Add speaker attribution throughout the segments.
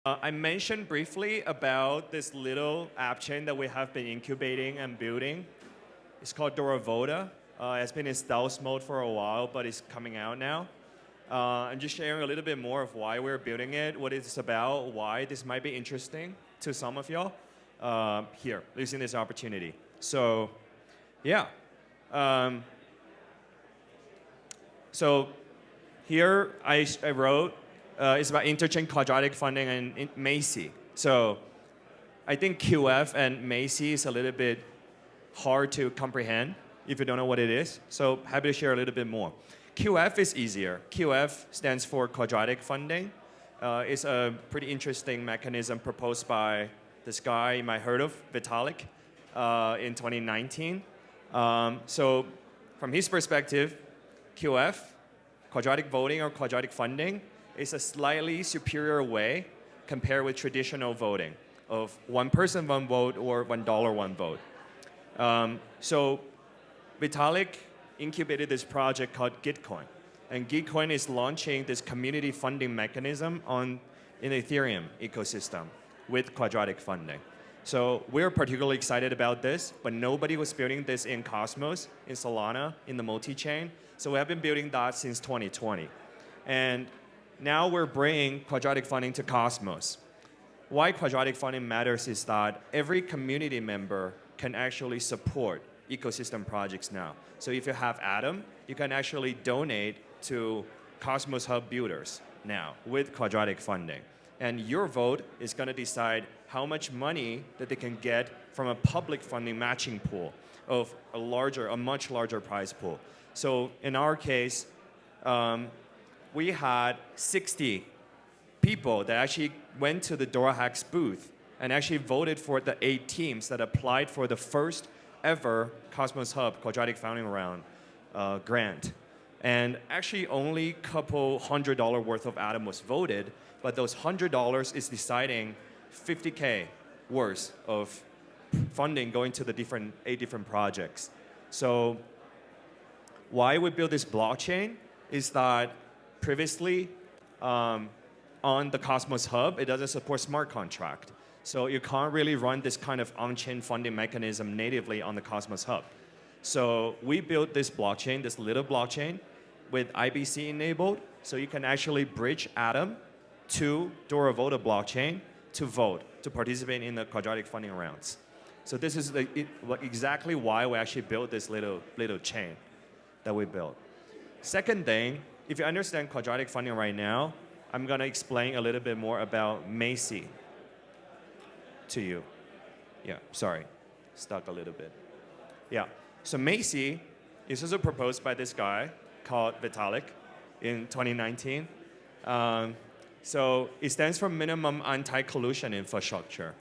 Speaker 1: I mentioned briefly about this little app chain that we have been incubating and building. It's called Dora Vota. It's been in stealth mode for a while, but it's coming out now. I'm just sharing a little bit more of why we're building it, what it's about, why this might be interesting to some of y'all here, using this opportunity. So, yeah. So here I wrote, it's about interchain quadratic funding and Macy. So I think QF and Macy is a little bit hard to comprehend if you don't know what it is. So happy to share a little bit more. QF is easier. QF stands for quadratic funding. It's a pretty interesting mechanism proposed by this guy you might heard of, Vitalik, in 2019. So from his perspective, QF, quadratic voting or quadratic funding, is a slightly superior way compared with traditional voting of one person, one vote, or $1, one vote. So Vitalik incubated this project called Gitcoin. And Gitcoin is launching this community funding mechanism in Ethereum ecosystem with quadratic funding. So we're particularly excited about this, but nobody was building this in Cosmos, in Solana, in the multi-chain. So we have been building that since 2020. And now we're bringing quadratic funding to Cosmos. Why quadratic funding matters is that every community member can actually support ecosystem projects now. So if you have Atom, you can actually donate to Cosmos Hub builders now with quadratic funding. And your vote is going to decide how much money that they can get from a public funding matching pool of a much larger prize pool. So in our case, we had 60 people that actually went to the Dora Hacks booth and actually voted for the 8 teams that applied for the first ever Cosmos Hub quadratic funding round grant. And actually only a couple $100 worth of Atom was voted, but those $100 is deciding $50K worth of funding going to the 8 different projects. So why we built this blockchain is that previously on the Cosmos Hub, it doesn't support smart contract. So you can't really run this kind of on-chain funding mechanism natively on the Cosmos Hub. So we built this blockchain, this little blockchain, with IBC enabled, so you can actually bridge Atom to Dora Vota blockchain to vote, to participate in the quadratic funding rounds. So this is exactly why we actually built this little chain that we built. Second thing, if you understand quadratic funding right now, I'm going to explain a little bit more about Macy to you. Yeah, sorry, stuck a little bit. Yeah, so Macy is also proposed by this guy called Vitalik in 2019. So it stands for Minimum Anti-Collusion Infrastructure.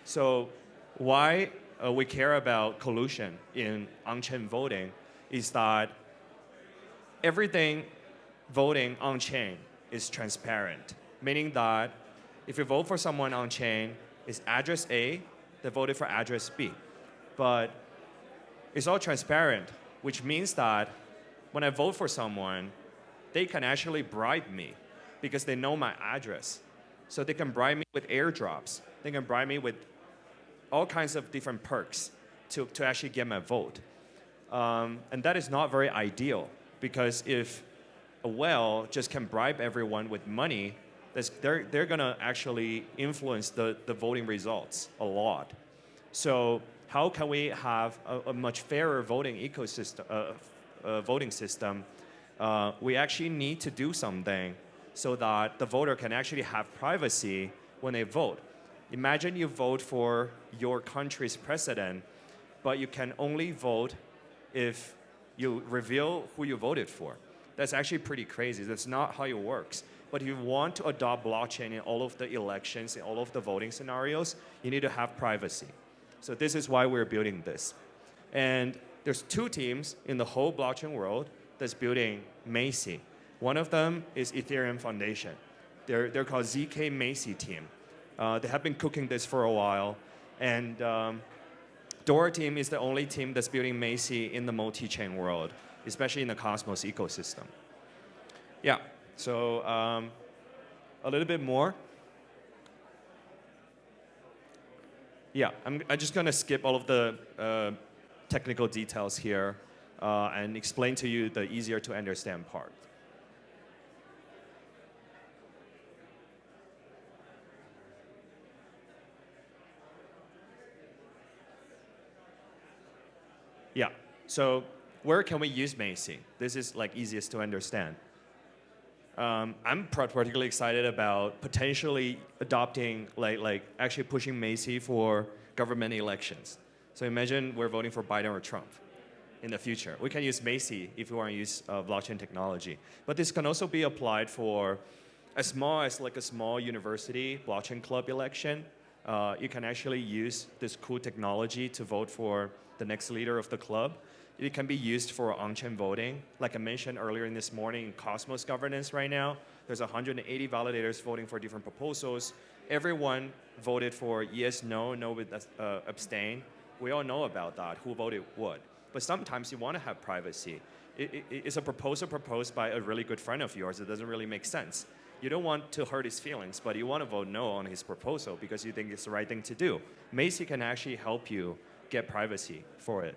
Speaker 1: So why we care about collusion in on-chain voting is that everything voting on-chain is transparent, meaning that if you vote for someone on-chain, it's address A that voted for address B. But it's all transparent, which means that when I vote for someone, they can actually bribe me because they know my address. So they can bribe me with airdrops. They can bribe me with all kinds of different perks to actually get my vote. And that is not very ideal, because if a whale just can bribe everyone with money, they're going to actually influence the voting results a lot. So how can we have a much fairer voting ecosystem, voting system? We actually need to do something so that the voter can actually have privacy when they vote. Imagine you vote for your country's president, but you can only vote if you reveal who you voted for. That's actually pretty crazy. That's not how it works. But if you want to adopt blockchain in all of the elections, in all of the voting scenarios, you need to have privacy. So this is why we're building this. And there's 2 teams in the whole blockchain world that's building Macy. One of them is Ethereum Foundation. They're called ZK Macy team. They have been cooking this for a while. And Dora team is the only team that's building Macy in the multi-chain world, especially in the Cosmos ecosystem. Yeah, so a little bit more. Yeah, I'm just going to skip all of the technical details here and explain to you the easier to understand part. Yeah, so where can we use Macy? This is like easiest to understand. I'm particularly excited about potentially adopting, like actually pushing Macy for government elections. So imagine we're voting for Biden or Trump in the future. We can use Macy if we want to use blockchain technology. But this can also be applied for as small as like a small university blockchain club election. You can actually use this cool technology to vote for the next leader of the club. It can be used for on-chain voting. Like I mentioned earlier in this morning, in Cosmos governance right now, there's 180 validators voting for different proposals. Everyone voted for yes, no, no with abstain. We all know about that, who voted what. But sometimes you want to have privacy. It's a proposal proposed by a really good friend of yours. It doesn't really make sense. You don't want to hurt his feelings, but you want to vote no on his proposal because you think it's the right thing to do. Macy can actually help you get privacy for it.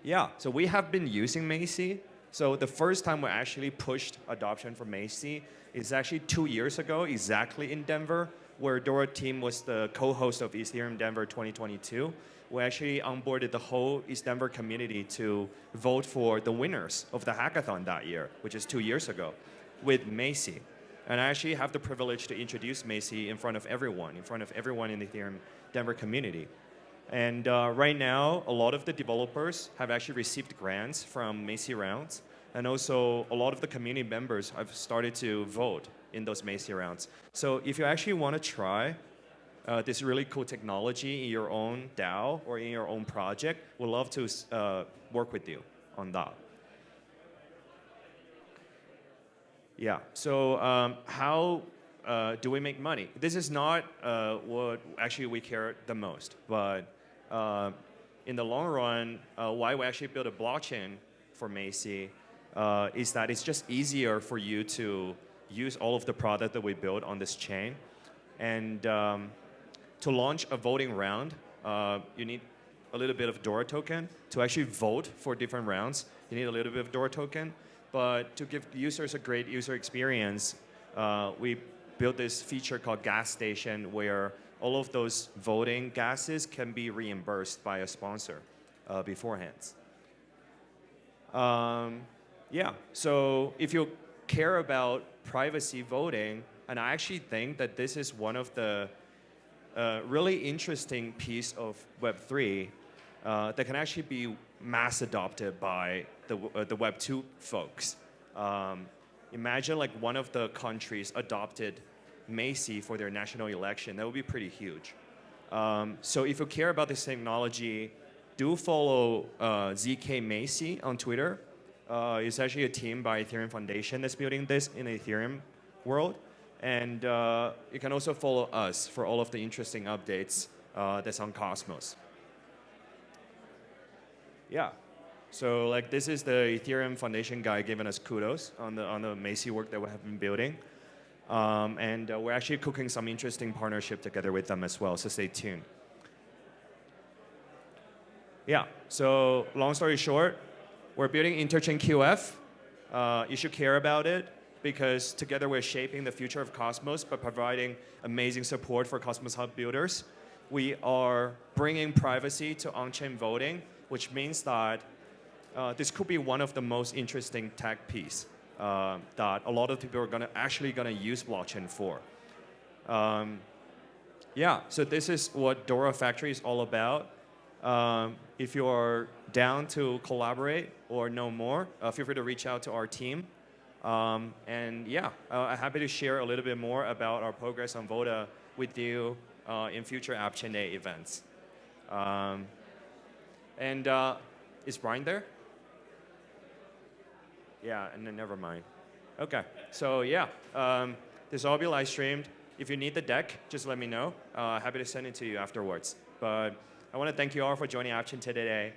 Speaker 1: Yeah, so we have been using Macy. So the first time we actually pushed adoption for Macy is actually 2 years ago, exactly in Denver, where Dora team was the co-host of Ethereum Denver 2022. We actually onboarded the whole East Denver community to vote for the winners of the hackathon that year, which is 2 years ago, with Macy. And I actually have the privilege to introduce Macy in front of everyone in the Ethereum Denver community. And right now, a lot of the developers have actually received grants from Macy rounds. And also, a lot of the community members have started to vote in those Macy rounds. So if you actually want to try this really cool technology in your own DAO or in your own project, we'd love to work with you on that. Yeah, so how do we make money? This is not what actually we care the most, but in the long run, why we actually build a blockchain for Macy is that it's just easier for you to use all of the product that we build on this chain. And to launch a voting round, you need a little bit of Dora token. To actually vote for different rounds, you need a little bit of Dora token. But to give users a great user experience, we built this feature called Gas Station, where all of those voting gases can be reimbursed by a sponsor beforehand. Yeah, so if you care about privacy voting, and I actually think that this is one of the really interesting piece of Web3 that can actually be mass adopted by the Web2 folks. Imagine like one of the countries adopted Macy for their national election. That would be pretty huge. So if you care about this technology, do follow ZK Macy on Twitter. It's actually a team by Ethereum Foundation that's building this in the Ethereum world. And you can also follow us for all of the interesting updates that's on Cosmos. Yeah. So like this is the Ethereum Foundation guy giving us kudos on the Macy work that we have been building. And we're actually cooking some interesting partnership together with them as well, so stay tuned. Yeah, so long story short, we're building Interchain QF. You should care about it because together we're shaping the future of Cosmos by providing amazing support for Cosmos Hub builders. We are bringing privacy to on-chain voting, which means that this could be one of the most interesting tech piece that a lot of people are actually gonna use blockchain for. Yeah, so this is what Dora Factory is all about. If you're down to collaborate or know more, feel free to reach out to our team. And yeah, I'm happy to share a little bit more about our progress on Vota with you in future Appchain Day events. Is Brian there? Yeah, and then never mind. Okay, so yeah, this will all be live streamed. If you need the deck, just let me know. Happy to send it to you afterwards. But I want to thank you all for joining Appchain today.